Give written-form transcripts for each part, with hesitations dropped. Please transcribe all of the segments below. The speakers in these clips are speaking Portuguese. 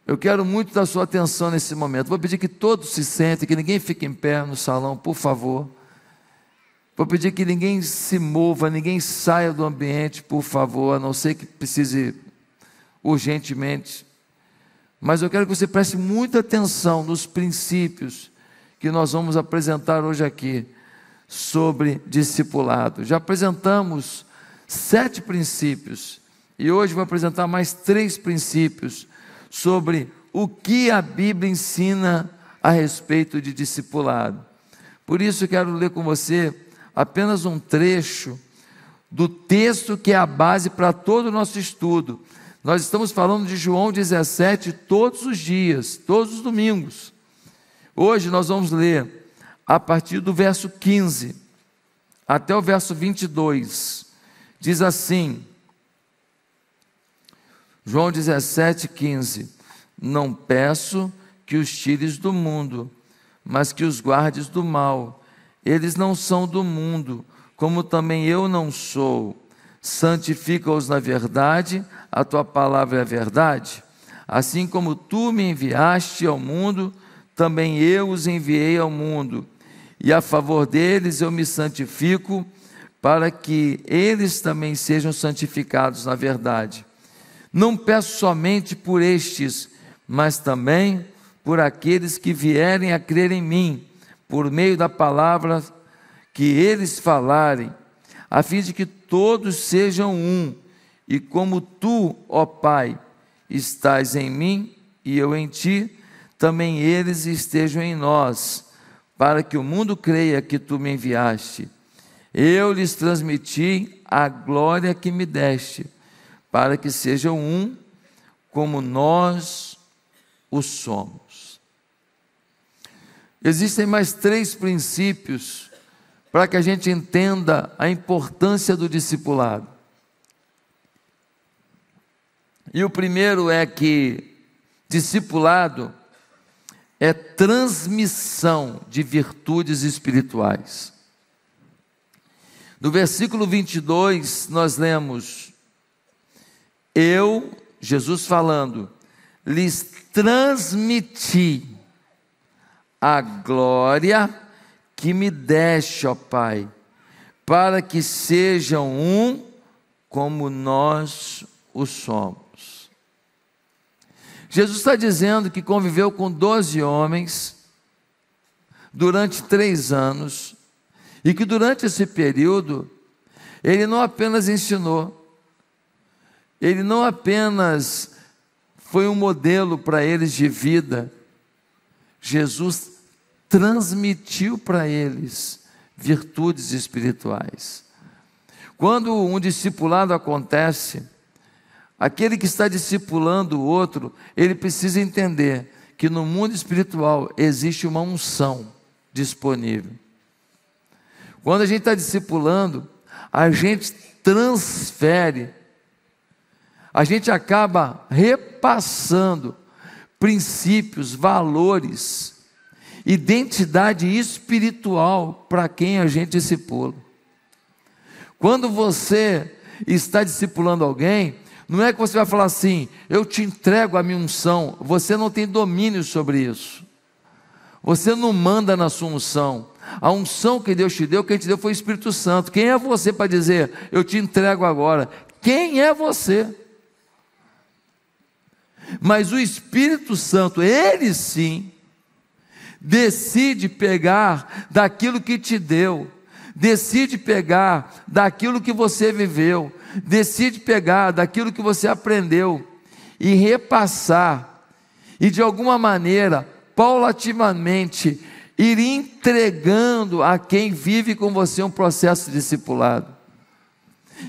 Eu quero muito da sua atenção nesse momento. Vou pedir que todos se sentem, que ninguém fique em pé no salão, por favor. Vou pedir que ninguém se mova, ninguém saia do ambiente, por favor, a não ser que precise urgentemente. Mas eu quero que você preste muita atenção nos princípios que nós vamos apresentar hoje aqui sobre discipulado. Já apresentamos 7 princípios e hoje vou apresentar mais 3 princípios sobre o que a Bíblia ensina a respeito de discipulado. Por isso eu quero ler com você apenas um trecho do texto que é a base para todo o nosso estudo. Nós estamos falando de João 17 todos os dias, todos os domingos. Hoje nós vamos ler a partir do verso 15 até o verso 22. Diz assim, João 17, 15: Não peço que os tires do mundo, mas que os guardes do mal. Eles não são do mundo, como também eu não sou. Santifica-os na verdade, a tua palavra é a verdade. Assim como tu me enviaste ao mundo, também eu os enviei ao mundo. E a favor deles eu me santifico, para que eles também sejam santificados na verdade. Não peço somente por estes, mas também por aqueles que vierem a crer em mim, por meio da palavra que eles falarem, a fim de que todos sejam um, e como tu, ó Pai, estás em mim e eu em ti, também eles estejam em nós, para que o mundo creia que tu me enviaste. Eu lhes transmiti a glória que me deste, para que sejam um, como nós o somos. Existem mais 3 princípios para que a gente entenda a importância do discipulado. E o primeiro é que discipulado é transmissão de virtudes espirituais. No versículo 22 nós lemos: Eu, Jesus falando, lhes transmiti a glória que me deste, ó Pai, para que sejam um como nós o somos. Jesus está dizendo que conviveu com 12 homens durante 3 anos, e que durante esse período, ele não apenas ensinou, ele não apenas foi um modelo para eles de vida, Jesus transmitiu para eles virtudes espirituais. Quando um discipulado acontece, aquele que está discipulando o outro, ele precisa entender que no mundo espiritual existe uma unção disponível. Quando a gente está discipulando, a gente transfere, a gente acaba repassando princípios, valores, identidade espiritual para quem a gente discipula. Quando você está discipulando alguém, não é que você vai falar assim: eu te entrego a minha unção. Você não tem domínio sobre isso. Você não manda na sua unção. A unção que Deus te deu, quem te deu foi o Espírito Santo. Quem é você para dizer: eu te entrego agora? Quem é você? Mas o Espírito Santo, ele sim, decide pegar daquilo que te deu, decide pegar daquilo que você viveu, decide pegar daquilo que você aprendeu e repassar, e de alguma maneira, paulatinamente, ir entregando a quem vive com você um processo discipulado.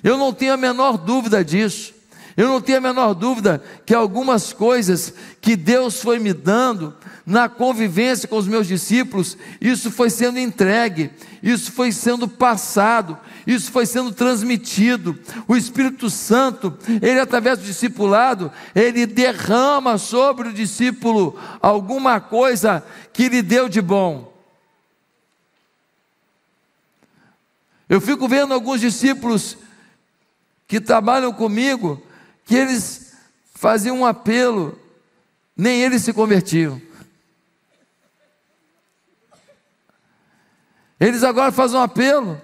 Eu não tenho a menor dúvida disso. Eu não tenho a menor dúvida que algumas coisas que Deus foi me dando na convivência com os meus discípulos, isso foi sendo entregue, isso foi sendo passado, isso foi sendo transmitido. O Espírito Santo, ele através do discipulado, ele derrama sobre o discípulo alguma coisa que lhe deu de bom. Eu fico vendo alguns discípulos que trabalham comigo, que eles faziam um apelo nem eles se convertiam. Eles agora fazem um apelo,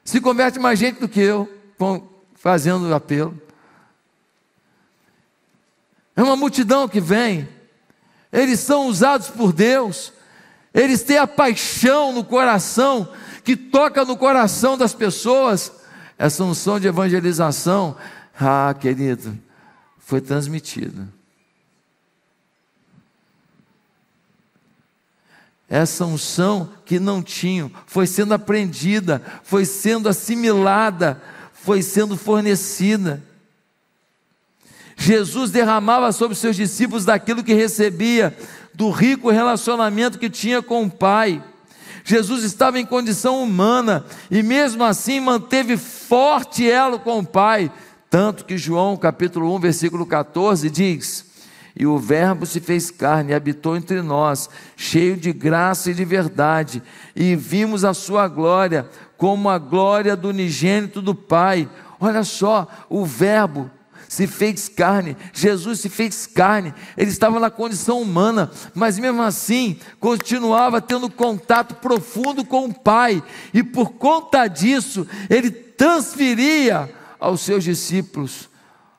se converte mais gente do que eu, fazendo o apelo. É uma multidão que vem, eles são usados por Deus, eles têm a paixão no coração, que toca no coração das pessoas. Essa unção de evangelização, querido, foi transmitida. Essa unção que não tinham, foi sendo aprendida, foi sendo assimilada, foi sendo fornecida. Jesus derramava sobre os seus discípulos daquilo que recebia, do rico relacionamento que tinha com o Pai. Jesus estava em condição humana, e mesmo assim manteve forte elo com o Pai, tanto que João capítulo 1, versículo 14 diz: e o verbo se fez carne e habitou entre nós, cheio de graça e de verdade, e vimos a sua glória, como a glória do unigênito do Pai. Olha só, o verbo se fez carne, Jesus se fez carne, ele estava na condição humana, mas mesmo assim, continuava tendo contato profundo com o Pai, e por conta disso, ele transferia aos seus discípulos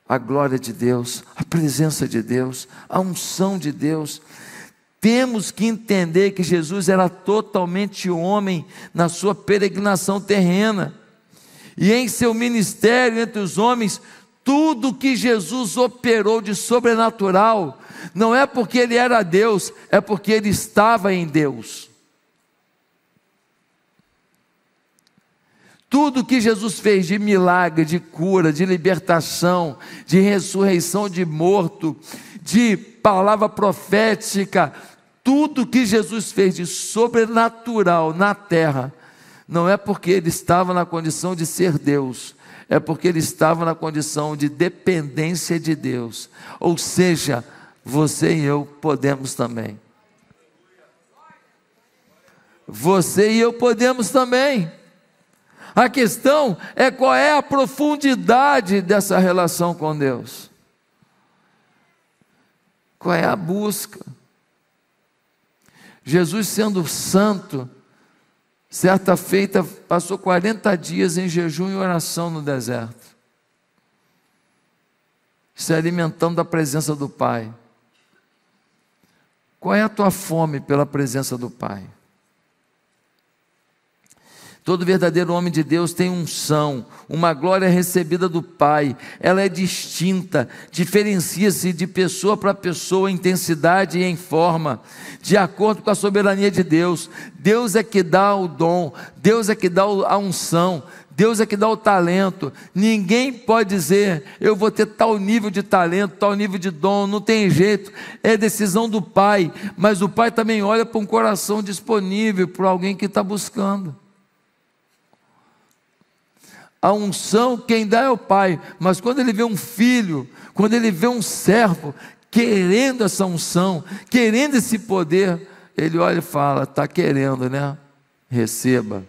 a glória de Deus, a presença de Deus, a unção de Deus. Temos que entender que Jesus era totalmente homem na sua peregrinação terrena, e em seu ministério entre os homens, tudo que Jesus operou de sobrenatural, não é porque ele era Deus, é porque ele estava em Deus. Tudo que Jesus fez de milagre, de cura, de libertação, de ressurreição de morto, de palavra profética, tudo que Jesus fez de sobrenatural na terra, não é porque ele estava na condição de ser Deus, é porque ele estava na condição de dependência de Deus. Ou seja, você e eu podemos também. Você e eu podemos também. A questão é qual é a profundidade dessa relação com Deus. Qual é a busca? Jesus, sendo santo, certa feita passou 40 dias em jejum e oração no deserto, se alimentando da presença do Pai. Qual é a tua fome pela presença do Pai? Todo verdadeiro homem de Deus tem unção, uma glória recebida do Pai. Ela é distinta, diferencia-se de pessoa para pessoa em intensidade e em forma, de acordo com a soberania de Deus. Deus é que dá o dom, Deus é que dá a unção, Deus é que dá o talento. Ninguém pode dizer, eu vou ter tal nível de talento, tal nível de dom, não tem jeito, é decisão do Pai. Mas o Pai também olha para um coração disponível, para alguém que está buscando. A unção quem dá é o Pai, mas quando ele vê um filho, quando ele vê um servo querendo essa unção, querendo esse poder, ele olha e fala, está querendo, né? Receba.